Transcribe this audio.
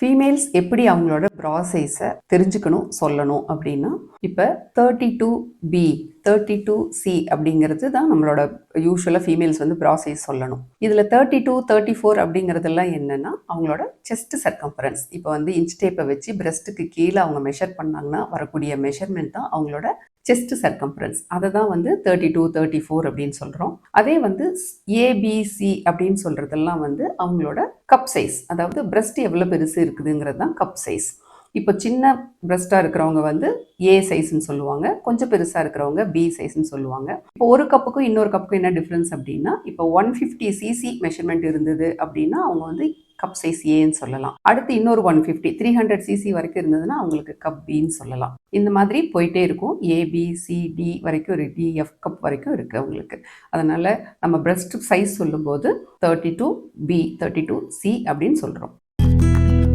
Females எப்படி அவங்களோட ப்ரா சைஸை தெரிஞ்சுக்கணும் சொல்லணும் அப்படின்னா, இப்போ 32B 32C அப்படிங்கிறது தான் நம்மளோட யூஸ்வலாக ஃபீமேல்ஸ் வந்து ப்ரா சைஸ் சொல்லணும். இதில் 32 34 அப்படிங்கிறதெல்லாம் என்னென்னா அவங்களோட செஸ்ட் சர்க்கம்ஃபரன்ஸ். இப்போ வந்து இன்ச் டேப்பை வச்சு பிரஸ்ட்டுக்கு கீழே அவங்க மெஷர் பண்ணாங்கன்னா வரக்கூடிய மெஷர்மெண்ட் தான் அவங்களோட செஸ்ட் சர்க்கம்ஃபரன்ஸ். அதை தான் வந்து 32 34 அப்படின்னு சொல்கிறோம். அதே வந்து ஏபிசி அப்படின்னு சொல்கிறதெல்லாம் வந்து அவங்களோட கப் சைஸ், அதாவது பிரஸ்ட் எவ்வளோ பெருசு இருக்குதுங்கிறது தான் கப் சைஸ். இப்போ சின்ன பிரஸ்ட்டாக இருக்கிறவங்க வந்து ஏ சைஸ்ன்னு சொல்லுவாங்க, கொஞ்சம் பெருசாக இருக்கிறவங்க பி சைஸ்ன்னு சொல்லுவாங்க. இப்போ ஒரு கப்புக்கும் இன்னொரு கப்புக்கும் என்ன டிஃப்ரென்ஸ் அப்படின்னா, இப்போ 150cc மெஷர்மெண்ட் இருந்தது அப்படின்னா அவங்க வந்து கப் சைஸ் ஏன்னு சொல்லலாம். அடுத்து இன்னொரு 150 300cc வரைக்கும் இருந்ததுன்னா அவங்களுக்கு கப் பின்னு சொல்லலாம். இந்த மாதிரி போயிட்டே இருக்கும். ஏபிசிடி வரைக்கும் ஒரு டிஎஃப் கப் வரைக்கும் இருக்குது அவங்களுக்கு. அதனால் நம்ம பிரஸ்ட் சைஸ் சொல்லும்போது 32B 32C அப்படின்னு சொல்கிறோம்.